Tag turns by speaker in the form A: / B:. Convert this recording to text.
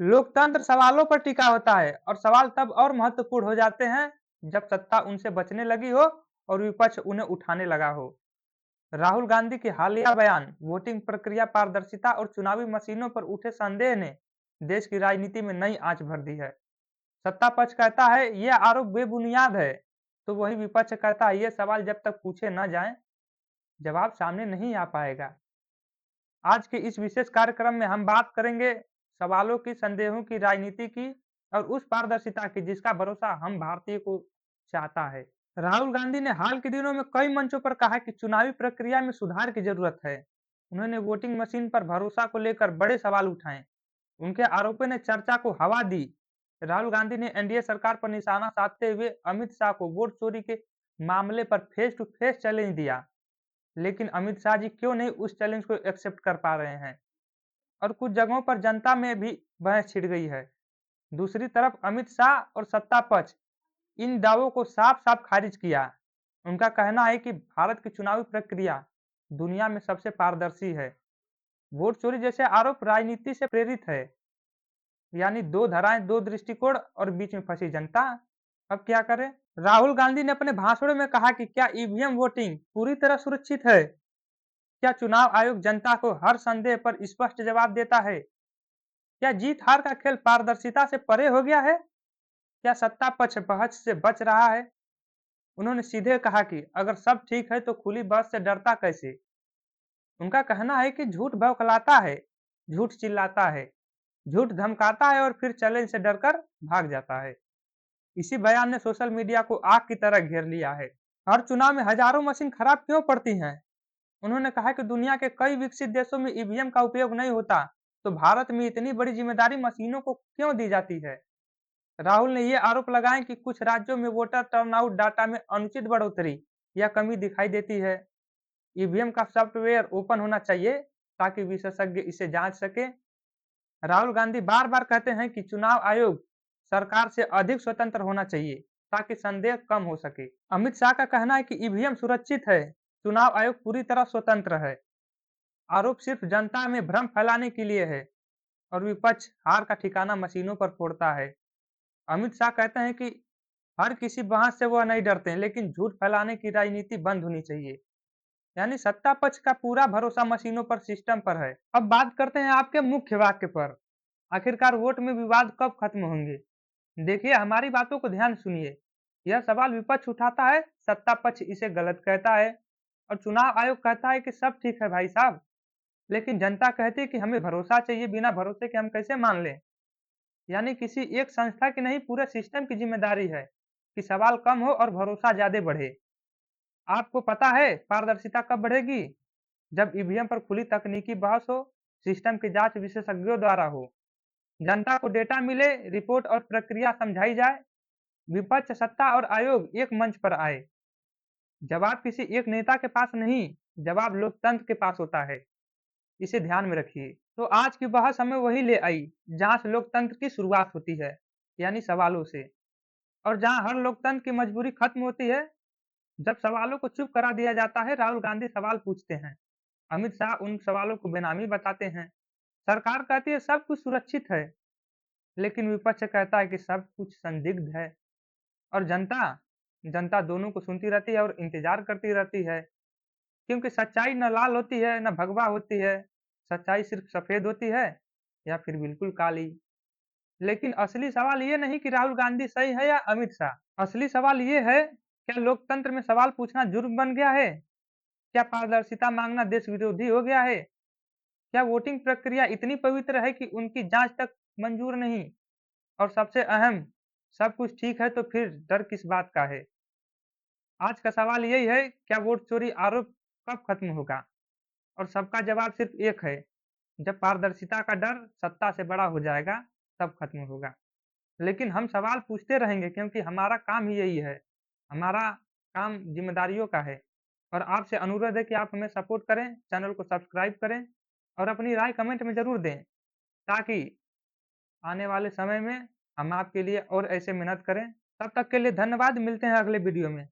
A: लोकतंत्र सवालों पर टिका होता है और सवाल तब और महत्वपूर्ण हो जाते हैं जब सत्ता उनसे बचने लगी हो और विपक्ष उन्हें उठाने लगा हो। राहुल गांधी के हालिया बयान, वोटिंग प्रक्रिया पारदर्शिता और चुनावी मशीनों पर उठे संदेह ने देश की राजनीति में नई आंच भर दी है। सत्ता पक्ष कहता है यह आरोप बेबुनियाद है, तो वही विपक्ष कहता है ये सवाल जब तक पूछे न जाएं, जवाब सामने नहीं आ पाएगा। आज के इस विशेष कार्यक्रम में हम बात करेंगे सवालों की, संदेहों की, राजनीति की और उस पारदर्शिता की जिसका भरोसा हम भारतीय को चाहता है। राहुल गांधी ने हाल के दिनों में कई मंचों पर कहा कि चुनावी प्रक्रिया में सुधार की जरूरत है। उन्होंने वोटिंग मशीन पर भरोसा को लेकर बड़े सवाल उठाए। उनके आरोपों ने चर्चा को हवा दी। राहुल गांधी ने एनडीए सरकार पर निशाना साधते हुए अमित शाह को वोट चोरी के मामले पर फेस टू फेस चैलेंज दिया। लेकिन अमित शाह जी क्यों नहीं उस चैलेंज को एक्सेप्ट कर पा रहे हैं और कुछ जगहों पर जनता में भी बहस छिड़ गई है। दूसरी तरफ अमित शाह और सत्ता पक्ष इन दावों को साफ साफ खारिज किया। उनका कहना है कि भारत की चुनावी प्रक्रिया दुनिया में सबसे पारदर्शी है। वोट चोरी जैसे आरोप राजनीति से प्रेरित है, यानी दो धाराएं, दो दृष्टिकोण और बीच में फंसी जनता। अब क्या करें? राहुल गांधी ने अपने भाषणों में कहा कि क्या ईवीएम वोटिंग पूरी तरह सुरक्षित है? क्या चुनाव आयोग जनता को हर संदेह पर स्पष्ट जवाब देता है? क्या जीत हार का खेल पारदर्शिता से परे हो गया है? क्या सत्ता पक्ष बहस से बच रहा है? उन्होंने सीधे कहा कि अगर सब ठीक है तो खुली बहस से डरता कैसे? उनका कहना है कि झूठ बौखलाता है, झूठ चिल्लाता है, झूठ धमकाता है और फिर चैलेंज से डरकर भाग जाता है। इसी बयान ने सोशल मीडिया को आग की तरह घेर लिया है। हर चुनाव में हजारों मशीन खराब क्यों पड़ती हैं? उन्होंने कहा कि दुनिया के कई विकसित देशों में ईवीएम का उपयोग नहीं होता, तो भारत में इतनी बड़ी जिम्मेदारी मशीनों को क्यों दी जाती है? राहुल ने ये आरोप लगाए कि कुछ राज्यों में वोटर टर्नआउट डाटा में अनुचित बढ़ोतरी या कमी दिखाई देती है। ईवीएम का सॉफ्टवेयर ओपन होना चाहिए ताकि विशेषज्ञ इसे जांच सके। राहुल गांधी बार बार कहते हैं कि चुनाव आयोग सरकार से अधिक स्वतंत्र होना चाहिए ताकि संदेह कम हो सके। अमित शाह का कहना है कि ईवीएम सुरक्षित है, चुनाव आयोग पूरी तरह स्वतंत्र है। आरोप सिर्फ जनता में भ्रम फैलाने के लिए है और विपक्ष हार का ठिकाना मशीनों पर फोड़ता है। अमित शाह कहते हैं कि हर किसी बहस से वह नहीं डरते, लेकिन झूठ फैलाने की राजनीति बंद होनी चाहिए। यानी सत्ता पक्ष का पूरा भरोसा मशीनों पर, सिस्टम पर है। अब बात करते हैं आपके मुख्य वाक्य पर। आखिरकार वोट में विवाद कब खत्म होंगे? देखिए, हमारी बातों को ध्यान सुनिए। यह सवाल विपक्ष उठाता है, सत्ता पक्ष इसे गलत कहता है और चुनाव आयोग कहता है कि सब ठीक है भाई साहब। लेकिन जनता कहती है कि हमें भरोसा चाहिए, बिना भरोसे के हम कैसे मान लें? यानी किसी एक संस्था की नहीं, पूरे सिस्टम की जिम्मेदारी है कि सवाल कम हो और भरोसा ज्यादा बढ़े। आपको पता है पारदर्शिता कब बढ़ेगी? जब ईवीएम पर खुली तकनीकी बहस हो, सिस्टम की जांच विशेषज्ञों द्वारा हो, जनता को डेटा मिले, रिपोर्ट और प्रक्रिया समझाई जाए, विपक्ष, सत्ता और आयोग एक मंच पर आए। जवाब किसी एक नेता के पास नहीं, जवाब लोकतंत्र के पास होता है। इसे ध्यान में रखिए। तो आज की बहस हमें वही ले आई जहां से लोकतंत्र की शुरुआत होती है, यानी सवालों से। और जहां हर लोकतंत्र की मजबूरी खत्म होती है, जब सवालों को चुप करा दिया जाता है। राहुल गांधी सवाल पूछते हैं, अमित शाह उन सवालों को बेनामी बताते हैं, सरकार कहती है सब कुछ सुरक्षित है, लेकिन विपक्ष कहता है कि सब कुछ संदिग्ध है। और जनता जनता दोनों को सुनती रहती है और इंतजार करती रहती है, क्योंकि सच्चाई न लाल होती है न भगवा होती है। सच्चाई सिर्फ सफेद होती है या फिर बिल्कुल काली। लेकिन असली सवाल ये नहीं कि राहुल गांधी सही है या अमित शाह। असली सवाल ये है, क्या लोकतंत्र में सवाल पूछना जुर्म बन गया है? क्या पारदर्शिता मांगना देश विरोधी हो गया है? क्या वोटिंग प्रक्रिया इतनी पवित्र है कि उनकी जांच तक मंजूर नहीं? और सबसे अहम, सब कुछ ठीक है तो फिर डर किस बात का है? आज का सवाल यही है, क्या वोट चोरी आरोप कब खत्म होगा? और सबका जवाब सिर्फ एक है, जब पारदर्शिता का डर सत्ता से बड़ा हो जाएगा, तब खत्म होगा। लेकिन हम सवाल पूछते रहेंगे क्योंकि हमारा काम ही यही है। हमारा काम जिम्मेदारियों का है। और आपसे अनुरोध है कि आप हमें सपोर्ट करें, चैनल को सब्सक्राइब करें और अपनी राय कमेंट में ज़रूर दें, ताकि आने वाले समय में हम आपके लिए और ऐसे मेहनत करें। तब तक के लिए धन्यवाद, मिलते हैं अगले वीडियो में।